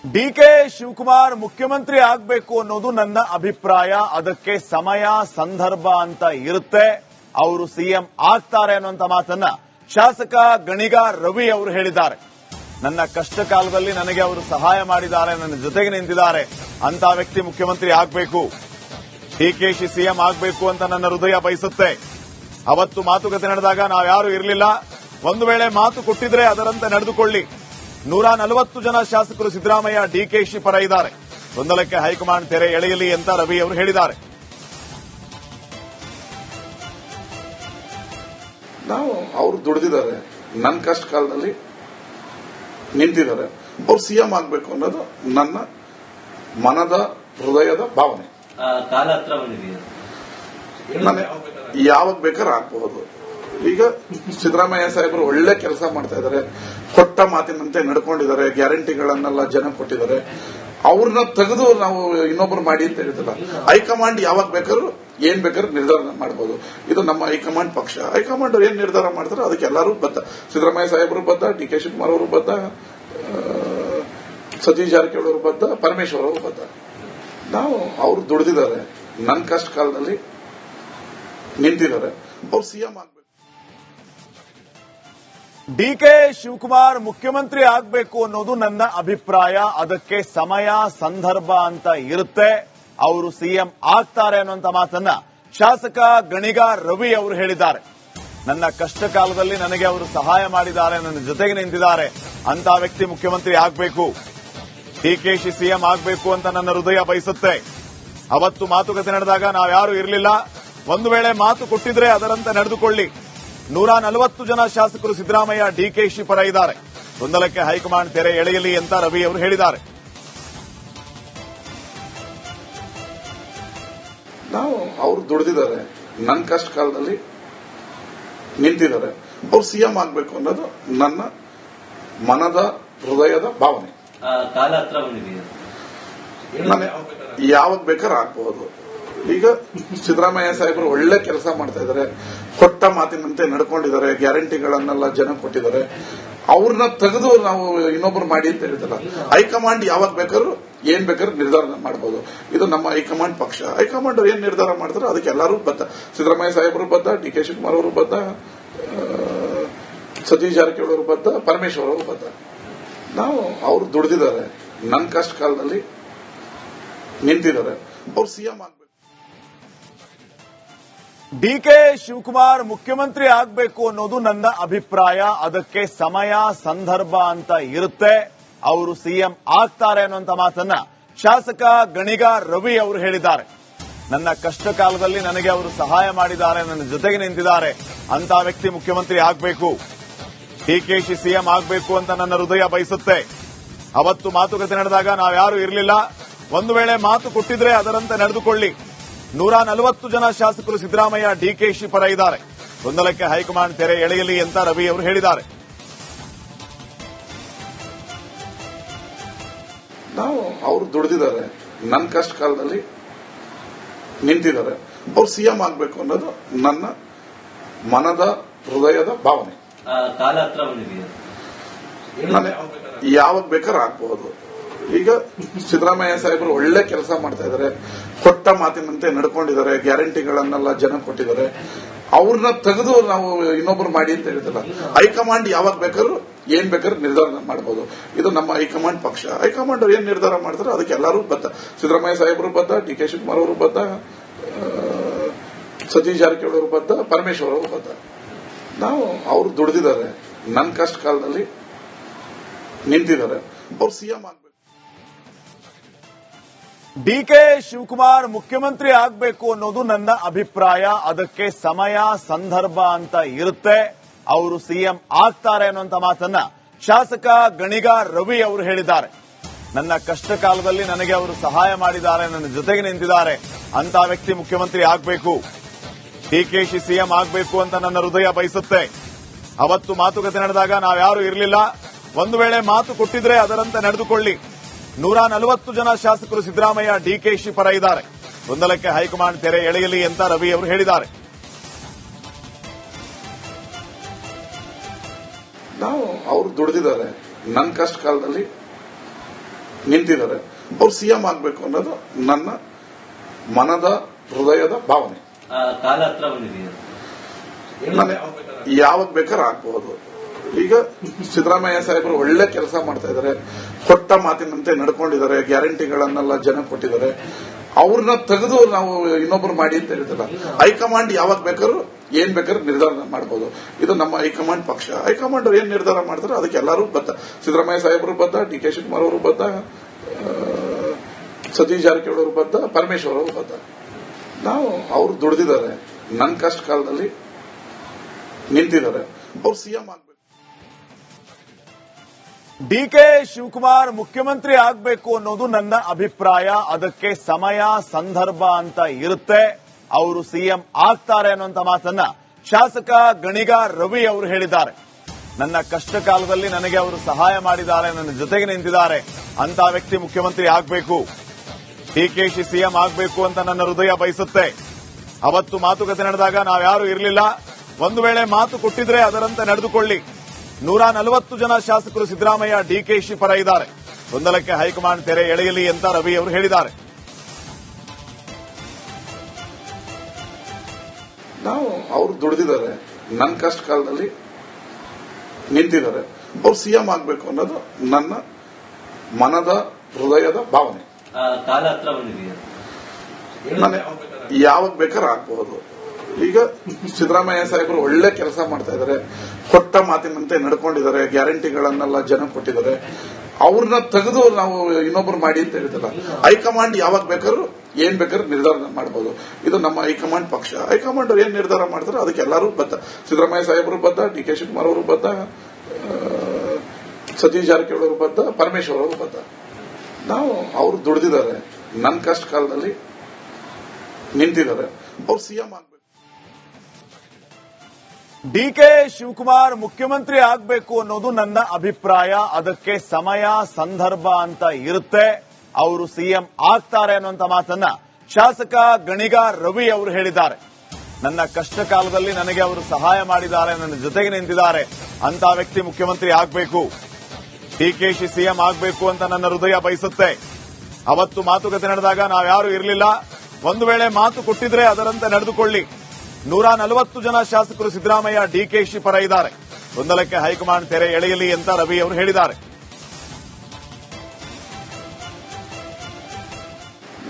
DK Shivakumar ಮುಖ್ಯಮಂತ್ರಿ ಆಗಬೇಕು ಅನ್ನೋದು ನನ್ನ ಅಭಿಪ್ರಾಯ. ಅದಕ್ಕೆ ಸಮಯ ಸಂದರ್ಭ ಅಂತ ಇರುತ್ತೆ. ಅವರು ಸಿಎಂ ಆಗ್ತಾರೆ ಅನ್ನುವಂತ ಮಾತನ್ನ ಶಾಸಕ ಗಣಿಗ ರವಿ ಅವರು ಹೇಳಿದ್ದಾರೆ. ನನ್ನ ಕಷ್ಟ ಕಾಲದಲ್ಲಿ ನನಗೆ ಅವರು ಸಹಾಯ ಮಾಡಿದ್ದಾರೆ, ನನ್ನ ಜೊತೆಗೆ ನಿಂತಿದ್ದಾರೆ. ಅಂತ ವ್ಯಕ್ತಿ ಮುಖ್ಯಮಂತ್ರಿ ಆಗಬೇಕು. ಡಿಕೆಶಿ ಸಿಎಂ ಆಗಬೇಕು ಅಂತ ನನ್ನ ಹೃದಯ ಬಯಸುತ್ತೆ. ಅವತ್ತು ಮಾತುಕತೆ ನಡೆದಾಗ ನಾವ್ಯಾರು ಇರಲಿಲ್ಲ. ಒಂದು ವೇಳೆ ಮಾತು ಕೊಟ್ಟಿದ್ರೆ ಅದರಂತೆ ನಡೆದುಕೊಳ್ಳಿ. 140 ಜನ ಶಾಸಕರು ಸಿದ್ದರಾಮಯ್ಯ ಡಿಕೆಶಿ ಪರ ಇದ್ದಾರೆ. ಗೊಂದಲಕ್ಕೆ ಹೈಕಮಾಂಡ್ ತೆರೆ ಎಳೆಯಲಿ ಅಂತ ರವಿ ಅವರು ಹೇಳಿದ್ದಾರೆ. ನಾವು ಅವರು ದುಡಿದಿದ್ದಾರೆ, ನನ್ನ ಕಷ್ಟ ಕಾಲದಲ್ಲಿ ನಿಂತಿದ್ದಾರೆ. ಅವ್ರು ಸಿಎಂ ಆಗಬೇಕು ಅನ್ನೋದು ನನ್ನ ಮನದ ಹೃದಯದ ಭಾವನೆ. ಕಾಲ ಹತ್ರ ಬಂದಿದೆಯಾ? ಯಾವಾಗ ಬೇಕಾದ್ರೆ ಆಗ್ಬಹುದು. ಈಗ ಸಿದ್ದರಾಮಯ್ಯ ಸಾಹೇಬರು ಒಳ್ಳೆ ಕೆಲಸ ಮಾಡ್ತಾ ಇದ್ದಾರೆ, ಕೊಟ್ಟ ಮಾತಿನಂತೆ ನಡ್ಕೊಂಡಿದ್ದಾರೆ, ಗ್ಯಾರಂಟಿಗಳನ್ನೆಲ್ಲ ಜನ ಕೊಟ್ಟಿದ್ದಾರೆ. ಅವ್ರನ್ನ ತೆಗೆದು ನಾವು ಇನ್ನೊಬ್ರು ಮಾಡಿ ಅಂತ ಹೇಳಿದಿಲ್ಲ. ಹೈಕಮಾಂಡ್ ಯಾವಾಗ ಬೇಕಾದ್ರೂ ಏನ್ ಬೇಕಾದ್ರೂ ನಿರ್ಧಾರ ಮಾಡಬಹುದು. ಇದು ನಮ್ಮ ಹೈಕಮಾಂಡ್ ಪಕ್ಷ. ಹೈಕಮಾಂಡ್ ಏನ್ ನಿರ್ಧಾರ ಮಾಡ್ತಾರೋ ಅದಕ್ಕೆ ಎಲ್ಲರೂ ಬದ್ಧ. ಸಿದ್ದರಾಮಯ್ಯ ಸಾಹೇಬರು ಬದ್ಧ, ಡಿ ಕೆ ಶಿವಕುಮಾರ್ ಅವರು ಬದ್ಧ, ಸತೀಶ್ ಜಾರಕಿಹೊಳಿ ಅವರು ಬದ್ಧ, ಪರಮೇಶ್ವರ್ ಅವರು ಬದ್ಧ. ನಾವು ಅವರು ದುಡಿದಿದ್ದಾರೆ, ನನ್ನ ಕಷ್ಟ ಕಾಲದಲ್ಲಿ ನಿಂತಿದ್ದಾರೆ. ಅವ್ರು ಸಿಎಂ ಆಗಬೇಕು. ಡಿಕೆ ಶಿವಕುಮಾರ್ ಮುಖ್ಯಮಂತ್ರಿ ಆಗಬೇಕು ಅನ್ನೋದು ನನ್ನ ಅಭಿಪ್ರಾಯ. ಅದಕ್ಕೆ ಸಮಯ ಸಂದರ್ಭ ಅಂತ ಇರುತ್ತೆ. ಅವರು ಸಿಎಂ ಆಗ್ತಾರೆ ಅನ್ನುವಂತ ಮಾತನ್ನ ಶಾಸಕ ಗಣಿಗ ರವಿ ಅವರು ಹೇಳಿದ್ದಾರೆ. ನನ್ನ ಕಷ್ಟ ಕಾಲದಲ್ಲಿ ನನಗೆ ಅವರು ಸಹಾಯ ಮಾಡಿದ್ದಾರೆ, ನನ್ನ ಜೊತೆಗೆ ನಿಂತಿದ್ದಾರೆ. ಅಂತ ವ್ಯಕ್ತಿ ಮುಖ್ಯಮಂತ್ರಿ ಆಗಬೇಕು. ಡಿಕೆಶಿ ಸಿಎಂ ಆಗಬೇಕು ಅಂತ ನನ್ನ ಹೃದಯ ಬಯಸುತ್ತೆ. ಅವತ್ತು ಮಾತುಕತೆ ನಡೆದಾಗ ನಾವ್ಯಾರು ಇರಲಿಲ್ಲ. ಒಂದು ವೇಳೆ ಮಾತು ಕೊಟ್ಟಿದ್ರೆ ಅದರಂತೆ ನಡೆದುಕೊಳ್ಳಿ. 140 ಜನ ಶಾಸಕರು ಸಿದ್ದರಾಮಯ್ಯ ಡಿಕೆಶಿ ಪರ ಇದ್ದಾರೆ. ಗೊಂದಲಕ್ಕೆ ಹೈಕಮಾಂಡ್ ತೆರೆ ಎಳೆಯಲಿ ಅಂತ ರವಿ ಅವರು ಹೇಳಿದ್ದಾರೆ. ನಾವು ಅವರು ದುಡಿದಿದ್ದಾರೆ, ನನ್ನ ಕಷ್ಟ ಕಾಲದಲ್ಲಿ ನಿಂತಿದ್ದಾರೆ. ಅವ್ರು ಸಿಎಂ ಆಗಬೇಕು ಅನ್ನೋದು ನನ್ನ ಮನದ ಹೃದಯದ ಭಾವನೆ. ಕಾಲ ಹತ್ರ ಬಂದಿದೆಯಾ? ಯಾವಾಗ ಬೇಕಾದ್ರೆ ಆಗ್ಬಹುದು. ಈಗ ಸಿದ್ದರಾಮಯ್ಯ ಸಾಹೇಬರು ಒಳ್ಳೆ ಕೆಲಸ ಮಾಡ್ತಾ ಇದ್ದಾರೆ, ಕೊಟ್ಟ ಮಾತಿನಂತೆ ನಡ್ಕೊಂಡಿದ್ದಾರೆ, ಗ್ಯಾರಂಟಿಗಳನ್ನೆಲ್ಲ ಜನ ಕೊಟ್ಟಿದ್ದಾರೆ. ಅವ್ರನ್ನ ತೆಗೆದು ನಾವು ಇನ್ನೊಬ್ರು ಮಾಡಿ ಅಂತ ಹೇಳಿದಿಲ್ಲ. ಹೈಕಮಾಂಡ್ ಯಾವಾಗ ಬೇಕಾದ್ರೂ ಏನ್ ಬೇಕಾದ್ರೂ ನಿರ್ಧಾರ ಮಾಡಬಹುದು. ಇದು ನಮ್ಮ ಹೈಕಮಾಂಡ್ ಪಕ್ಷ. ಹೈಕಮಾಂಡ್ ಏನ್ ನಿರ್ಧಾರ ಮಾಡ್ತಾರೋ ಅದಕ್ಕೆ ಎಲ್ಲರೂ ಬದ್ಧ. ಸಿದ್ದರಾಮಯ್ಯ ಸಾಹೇಬರು ಬದ್ಧ, ಡಿ ಕೆ ಶಿವಕುಮಾರ್ ಅವರು ಬದ್ಧ, ಸತೀಶ್ ಜಾರಕಿಹೊಳಿ ಅವರು ಬದ್ಧ, ಪರಮೇಶ್ವರ್ ಅವರು ಬದ್ಧ. ನಾವು ಅವರು ದುಡಿದಿದ್ದಾರೆ, ನನ್ನ ಕಷ್ಟ ಕಾಲದಲ್ಲಿ ನಿಂತಿದ್ದಾರೆ. ಅವ್ರು ಸಿಎಂ ಆಗಬೇಕು. ಡಿಕೆ ಶಿವಕುಮಾರ್ ಮುಖ್ಯಮಂತ್ರಿ ಆಗಬೇಕು ಅನ್ನೋದು ನನ್ನ ಅಭಿಪ್ರಾಯ. ಅದಕ್ಕೆ ಸಮಯ ಸಂದರ್ಭ ಅಂತ ಇರುತ್ತೆ. ಅವರು ಸಿಎಂ ಆಗ್ತಾರೆ ಅನ್ನುವಂತ ಮಾತನ್ನ ಶಾಸಕ ಗಣಿಗ ರವಿ ಅವರು ಹೇಳಿದ್ದಾರೆ. ನನ್ನ ಕಷ್ಟ ಕಾಲದಲ್ಲಿ ನನಗೆ ಅವರು ಸಹಾಯ ಮಾಡಿದ್ದಾರೆ, ನನ್ನ ಜೊತೆಗೆ ನಿಂತಿದ್ದಾರೆ. ಅಂತ ವ್ಯಕ್ತಿ ಮುಖ್ಯಮಂತ್ರಿ ಆಗಬೇಕು. ಡಿಕೆಶಿ ಸಿಎಂ ಆಗಬೇಕು ಅಂತ ನನ್ನ ಹೃದಯ ಬಯಸುತ್ತೆ. ಅವತ್ತು ಮಾತುಕತೆ ನಡೆದಾಗ ನಾವ್ಯಾರು ಇರಲಿಲ್ಲ. ಒಂದು ವೇಳೆ ಮಾತು ಕೊಟ್ಟಿದ್ರೆ ಅದರಂತೆ ನಡೆದುಕೊಳ್ಳಿ. 140 ಜನ ಶಾಸಕರು ಸಿದ್ದರಾಮಯ್ಯ ಡಿಕೆಶಿ ಪರ ಇದ್ದಾರೆ. ಗೊಂದಲಕ್ಕೆ ಹೈಕಮಾಂಡ್ ತೆರೆ ಎಳೆಯಲಿ ಅಂತ ರವಿ ಅವರು ಹೇಳಿದ್ದಾರೆ. ನಾವು ಅವರು ದುಡಿದಿದ್ದಾರೆ, ನನ್ನ ಕಷ್ಟ ಕಾಲದಲ್ಲಿ ನಿಂತಿದ್ದಾರೆ. ಅವ್ರು ಸಿಎಂ ಆಗಬೇಕು ಅನ್ನೋದು ನನ್ನ ಮನದ ಹೃದಯದ ಭಾವನೆ. ಕಾಲ ಹತ್ರ ಬಂದಿದೆಯಾ? ಯಾವಾಗ ಬೇಕಾದ್ರೂ ಆಗ್ಬಹುದು. ಈಗ ಸಿದ್ದರಾಮಯ್ಯ ಸಾಹೇಬರು ಒಳ್ಳೆ ಕೆಲಸ ಮಾಡ್ತಾ ಇದ್ದಾರೆ, ಕೊಟ್ಟ ಮಾತಿನಂತೆ ನಡ್ಕೊಂಡಿದ್ದಾರೆ, ಗ್ಯಾರಂಟಿಗಳನ್ನೆಲ್ಲ ಜನ ಕೊಟ್ಟಿದ್ದಾರೆ. ಅವ್ರನ್ನ ತೆಗೆದು ನಾವು ಇನ್ನೊಬ್ರು ಮಾಡಿ ಅಂತ ಹೇಳಿದಿಲ್ಲ. ಹೈಕಮಾಂಡ್ ಯಾವಾಗ ಬೇಕಾದ್ರೂ ಏನ್ ಬೇಕಾದ್ರೂ ನಿರ್ಧಾರ ಮಾಡಬಹುದು. ಇದು ನಮ್ಮ ಹೈಕಮಾಂಡ್ ಪಕ್ಷ. ಹೈಕಮಾಂಡ್ ಏನ್ ನಿರ್ಧಾರ ಮಾಡ್ತಾರೋ ಅದಕ್ಕೆ ಎಲ್ಲರೂ ಬದ್ಧ. ಸಿದ್ದರಾಮಯ್ಯ ಸಾಹೇಬರು ಬದ್ಧ, ಡಿ ಕೆ ಶಿವಕುಮಾರ್ ಅವರು ಬದ್ಧ, ಸತೀಶ್ ಜಾರಕಿಹೊಳಿ ಅವರು ಬದ್ಧ, ಪರಮೇಶ್ವರ್ ಅವರು ಬದ್ಧ. ನಾವು ಅವರು ದುಡಿದಿದ್ದಾರೆ, ನನ್ನ ಕಷ್ಟ ಕಾಲದಲ್ಲಿ ನಿಂತಿದ್ದಾರೆ. ಅವ್ರು ಸಿಎಂ ಆಗಬೇಕು. ಡಿಕೆ ಶಿವಕುಮಾರ್ ಮುಖ್ಯಮಂತ್ರಿ ಆಗಬೇಕು ಅನ್ನೋದು ನನ್ನ ಅಭಿಪ್ರಾಯ. ಅದಕ್ಕೆ ಸಮಯ ಸಂದರ್ಭ ಅಂತ ಇರುತ್ತೆ. ಅವರು ಸಿಎಂ ಆಗ್ತಾರೆ ಅನ್ನುವಂತ ಮಾತನ್ನ ಶಾಸಕ ಗಣಿಗ ರವಿ ಅವರು ಹೇಳಿದ್ದಾರೆ. ನನ್ನ ಕಷ್ಟ ಕಾಲದಲ್ಲಿ ನನಗೆ ಅವರು ಸಹಾಯ ಮಾಡಿದ್ದಾರೆ, ನನ್ನ ಜೊತೆಗೆ ನಿಂತಿದ್ದಾರೆ. ಅಂತ ವ್ಯಕ್ತಿ ಮುಖ್ಯಮಂತ್ರಿ ಆಗಬೇಕು. ಡಿಕೆಶಿ ಸಿಎಂ ಆಗಬೇಕು ಅಂತ ನನ್ನ ಹೃದಯ ಬಯಸುತ್ತೆ. ಅವತ್ತು ಮಾತುಕತೆ ನಡೆದಾಗ ನಾವ್ಯಾರು ಇರಲಿಲ್ಲ. ಒಂದು ವೇಳೆ ಮಾತು ಕೊಟ್ಟಿದ್ರೆ ಅದರಂತೆ ನಡೆದುಕೊಳ್ಳಿ. 140 ಜನ ಶಾಸಕರು ಸಿದ್ದರಾಮಯ್ಯ ಡಿಕೆಶಿ ಪರ ಇದ್ದಾರೆ. ಗೊಂದಲಕ್ಕೆ ಹೈಕಮಾಂಡ್ ತೆರೆ ಎಳೆಯಲಿ ಅಂತ ರವಿ ಅವರು ಹೇಳಿದ್ದಾರೆ. ನಾವು ಅವರು ದುಡಿದಿದ್ದಾರೆ, ನನ್ನ ಕಷ್ಟ ಕಾಲದಲ್ಲಿ ನಿಂತಿದ್ದಾರೆ. ಅವ್ರು ಸಿಎಂ ಆಗ್ಬೇಕು ಅನ್ನೋದು ನನ್ನ ಮನದ ಹೃದಯದ ಭಾವನೆ. ಆ ಕಾಲ ಹತ್ರ ಬಂದಿದೆಯಾ? ಯಾವಾಗ ಬೇಕಾದ್ರೆ ಆಗ್ಬಹುದು. ಈಗ ಸಿದ್ದರಾಮಯ್ಯ ಸಾಹೇಬರು ಒಳ್ಳೆ ಕೆಲಸ ಮಾಡ್ತಾ ಇದ್ದಾರೆ, ಕೊಟ್ಟ ಮಾತಿನಂತೆ ನಡ್ಕೊಂಡಿದ್ದಾರೆ, ಗ್ಯಾರಂಟಿಗಳನ್ನೆಲ್ಲ ಜನ ಕೊಟ್ಟಿದ್ದಾರೆ. ಅವ್ರನ್ನ ತೆಗೆದು ನಾವು ಇನ್ನೊಬ್ರು ಮಾಡಿ ಅಂತ ಹೇಳ್ತಿಲ್ಲ. ಹೈಕಮಾಂಡ್ ಯಾವಾಗ ಬೇಕಾದ್ರೂ ಏನ್ ಬೇಕಾದ್ರೂ ನಿರ್ಧಾರ ಮಾಡಬಹುದು. ಇದು ನಮ್ಮ ಹೈಕಮಾಂಡ್ ಪಕ್ಷ. ಹೈಕಮಾಂಡ್ ಅವ್ರು ಏನ್ ನಿರ್ಧಾರ ಮಾಡ್ತಾರೆ ಅದಕ್ಕೆ ಎಲ್ಲರೂ ಬದ್ಧ. ಸಿದ್ದರಾಮಯ್ಯ ಸಾಹೇಬರು ಬದ್ಧ, ಡಿ ಕೆ ಶಿವಕುಮಾರ್ ಅವರು ಬದ್ಧ, ಸತೀಶ್ ಜಾರಕಿಹೊಳಿ ಅವರು ಬದ್ಧ, ಪರಮೇಶ್ವರ್ ಅವರು ಬದ್ಧ. ನಾವು ಅವ್ರು ದುಡಿದಿದ್ದಾರೆ, ನನ್ನ ಕಷ್ಟ ಕಾಲದಲ್ಲಿ ನಿಂತಿದ್ದಾರೆ. ಅವ್ರು ಸಿಎಂ ಆಗ್ಬೇಕು. ಡಿಕೆ ಶಿವಕುಮಾರ್ ಮುಖ್ಯಮಂತ್ರಿ ಆಗಬೇಕು ಅನ್ನೋದು ನನ್ನ ಅಭಿಪ್ರಾಯ. ಅದಕ್ಕೆ ಸಮಯ ಸಂದರ್ಭ ಅಂತ ಇರುತ್ತೆ. ಅವರು ಸಿಎಂ ಆಗ್ತಾರೆ ಅನ್ನುವಂತ ಮಾತನ್ನ ಶಾಸಕ ಗಣಿಗ ರವಿ ಅವರು ಹೇಳಿದ್ದಾರೆ. ನನ್ನ ಕಷ್ಟ ಕಾಲದಲ್ಲಿ ನನಗೆ ಅವರು ಸಹಾಯ ಮಾಡಿದ್ದಾರೆ, ನನ್ನ ಜೊತೆಗೆ ನಿಂತಿದ್ದಾರೆ, ಅಂತ ವ್ಯಕ್ತಿ ಮುಖ್ಯಮಂತ್ರಿ ಆಗಬೇಕು. ಡಿಕೆಶಿ ಸಿಎಂ ಆಗಬೇಕು ಅಂತ ನನ್ನ ಹೃದಯ ಬಯಸುತ್ತೆ. ಅವತ್ತು ಮಾತುಕತೆ ನಡೆದಾಗ ನಾವ್ಯಾರು ಇರಲಿಲ್ಲ. ಒಂದು ವೇಳೆ ಮಾತು ಕೊಟ್ಟಿದ್ರೆ ಅದರಂತೆ ನಡೆದುಕೊಳ್ಳಿ. 140 ಜನ ಶಾಸಕರು ಸಿದ್ದರಾಮಯ್ಯ ಡಿಕೆಶಿ ಪರ ಇದ್ದಾರೆ. ಗೊಂದಲಕ್ಕೆ ಹೈಕಮಾಂಡ್ ತೆರೆ ಎಳೆಯಲಿ ಅಂತ ರವಿ ಅವರು ಹೇಳಿದ್ದಾರೆ. ನಾವು ಅವ್ರು ದುಡಿದಿದ್ದಾರೆ, ನನ್ನ ಕಷ್ಟ ಕಾಲದಲ್ಲಿ ನಿಂತಿದ್ದಾರೆ. ಅವ್ರು ಸಿಎಂ ಆಗ್ಬೇಕು ಅನ್ನೋದು ನನ್ನ ಮನದ ಹೃದಯದ ಭಾವನೆ. ಆ ಕಾಲ ಹತ್ರ ಬಂದಿದೆಯಾ? ಯಾವಾಗ ಬೇಕಾದ್ರೆ ಆಗ್ಬಹುದು. ಈಗ ಸಿದ್ದರಾಮಯ್ಯ ಸಾಹೇಬರು ಒಳ್ಳೆ ಕೆಲಸ ಮಾಡ್ತಾ ಇದ್ದಾರೆ, ಕೊಟ್ಟ ಮಾತಿನಂತೆ ನಡ್ಕೊಂಡಿದ್ದಾರೆ, ಗ್ಯಾರಂಟಿಗಳನ್ನೆಲ್ಲ ಜನ ಕೊಟ್ಟಿದ್ದಾರೆ. ಅವ್ರನ್ನ ತೆಗೆದು ನಾವು ಇನ್ನೊಬ್ರು ಮಾಡಿ ಅಂತ ಹೇಳ್ತಿಲ್ಲ. ಹೈಕಮಾಂಡ್ ಯಾವಾಗ ಬೇಕಾದ್ರೂ ಏನ್ ಬೇಕಾದ್ರೂ ನಿರ್ಧಾರ ಮಾಡಬಹುದು. ಇದು ನಮ್ಮ ಹೈಕಮಾಂಡ್ ಪಕ್ಷ. ಹೈಕಮಾಂಡ್ ಅವ್ರು ಏನ್ ನಿರ್ಧಾರ ಮಾಡ್ತಾರೆ ಅದಕ್ಕೆ ಎಲ್ಲರೂ ಬದ್ಧ. ಸಿದ್ದರಾಮಯ್ಯ ಸಾಹೇಬರು ಬದ್ಧ, ಡಿ ಕೆ ಶಿವಕುಮಾರ್ ಅವರು ಬದ್ಧ, ಸತೀಶ್ ಜಾರಕಿಹೊಳಿ ಅವರು ಬದ್ಧ, ಪರಮೇಶ್ವರ್ ಅವರು ಬದ್ಧ. ನಾವು ಅವ್ರು ದುಡಿದಿದ್ದಾರೆ, ನನ್ನ ಕಷ್ಟ ಕಾಲದಲ್ಲಿ ನಿಂತಿದ್ದಾರೆ. ಅವ್ರು ಸಿಎಂ ಆಗ್ಬೇಕು. ಡಿಕೆ ಶಿವಕುಮಾರ್ ಮುಖ್ಯಮಂತ್ರಿ ಆಗಬೇಕು ಅನ್ನೋದು ನನ್ನ ಅಭಿಪ್ರಾಯ. ಅದಕ್ಕೆ ಸಮಯ ಸಂದರ್ಭ ಅಂತ ಇರುತ್ತೆ. ಅವರು ಸಿಎಂ ಆಗ್ತಾರೆ ಅನ್ನುವಂತ ಮಾತನ್ನ ಶಾಸಕ ಗಣಿಗ ರವಿ ಅವರು ಹೇಳಿದ್ದಾರೆ. ನನ್ನ ಕಷ್ಟ ಕಾಲದಲ್ಲಿ ನನಗೆ ಅವರು ಸಹಾಯ ಮಾಡಿದ್ದಾರೆ, ನನ್ನ ಜೊತೆಗೆ ನಿಂತಿದ್ದಾರೆ, ಅಂತ ವ್ಯಕ್ತಿ ಮುಖ್ಯಮಂತ್ರಿ ಆಗಬೇಕು. ಡಿಕೆಶಿ ಸಿಎಂ ಆಗಬೇಕು ಅಂತ ನನ್ನ ಹೃದಯ ಬಯಸುತ್ತೆ. ಅವತ್ತು ಮಾತುಕತೆ ನಡೆದಾಗ ನಾವ್ಯಾರು ಇರಲಿಲ್ಲ. ಒಂದು ವೇಳೆ ಮಾತು ಕೊಟ್ಟಿದ್ರೆ ಅದರಂತೆ ನಡೆದುಕೊಳ್ಳಿ. 140 ಜನ ಶಾಸಕರು ಸಿದ್ದರಾಮಯ್ಯ ಡಿಕೆಶಿ ಪರ ಇದ್ದಾರೆ. ಗೊಂದಲಕ್ಕೆ ಹೈಕಮಾಂಡ್ ತೆರೆ ಎಳೆಯಲಿ ಅಂತ ರವಿ ಅವರು ಹೇಳಿದ್ದಾರೆ.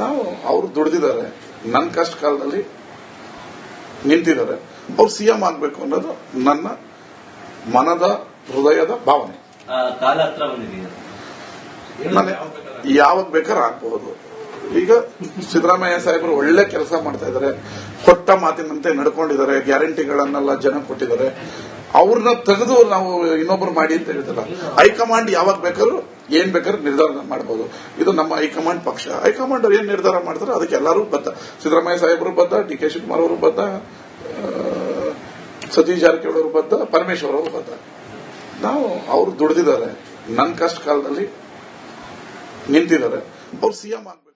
ನಾವು ಅವ್ರು ದುಡಿದಿದ್ದಾರೆ, ನನ್ನ ಕಷ್ಟ ಕಾಲದಲ್ಲಿ ನಿಂತಿದ್ದಾರೆ. ಅವ್ರು ಸಿಎಂ ಆಗ್ಬೇಕು ಅನ್ನೋದು ನನ್ನ ಮನದ ಹೃದಯದ ಭಾವನೆ. ಆ ಕಾಲ ಹತ್ರ ಬಂದಿದೆಯಾ? ಯಾವಾಗ ಬೇಕಾದ್ರೆ ಆಗ್ಬಹುದು. ಈಗ ಸಿದ್ದರಾಮಯ್ಯ ಸಾಹೇಬರು ಒಳ್ಳೆ ಕೆಲಸ ಮಾಡ್ತಾ ಇದ್ದಾರೆ, ಕೊಟ್ಟ ಮಾತಿನಂತೆ ನಡ್ಕೊಂಡಿದ್ದಾರೆ, ಗ್ಯಾರಂಟಿಗಳನ್ನೆಲ್ಲ ಜನ ಕೊಟ್ಟಿದ್ದಾರೆ. ಅವ್ರನ್ನ ತೆಗೆದು ನಾವು ಇನ್ನೊಬ್ರು ಮಾಡಿ ಅಂತ ಹೇಳ್ತಿಲ್ಲ. ಹೈಕಮಾಂಡ್ ಯಾವಾಗ ಬೇಕಾದ್ರೂ ಏನ್ ಬೇಕಾದ್ರೂ ನಿರ್ಧಾರ ಮಾಡಬಹುದು. ಇದು ನಮ್ಮ ಹೈಕಮಾಂಡ್ ಪಕ್ಷ. ಹೈಕಮಾಂಡ್ ಅವ್ರು ಏನ್ ನಿರ್ಧಾರ ಮಾಡ್ತಾರೆ ಅದಕ್ಕೆ ಎಲ್ಲರೂ ಬದ್ಧ. ಸಿದ್ದರಾಮಯ್ಯ ಸಾಹೇಬರು ಬದ್ಧ, ಡಿ ಕೆ ಶಿವಕುಮಾರ್ ಅವರು ಬದ್ಧ, ಸತೀಶ್ ಜಾರಕಿಹೊಳಿ ಅವರು ಬದ್ಧ, ಪರಮೇಶ್ವರ್ ಅವರು ಬದ್ಧ. ನಾವು ಅವ್ರು ದುಡಿದಿದ್ದಾರೆ, ನನ್ನ ಕಷ್ಟ ಕಾಲದಲ್ಲಿ ನಿಂತಿದ್ದಾರೆ. ಅವ್ರು ಸಿಎಂ ಆಗ್ಬೇಕು.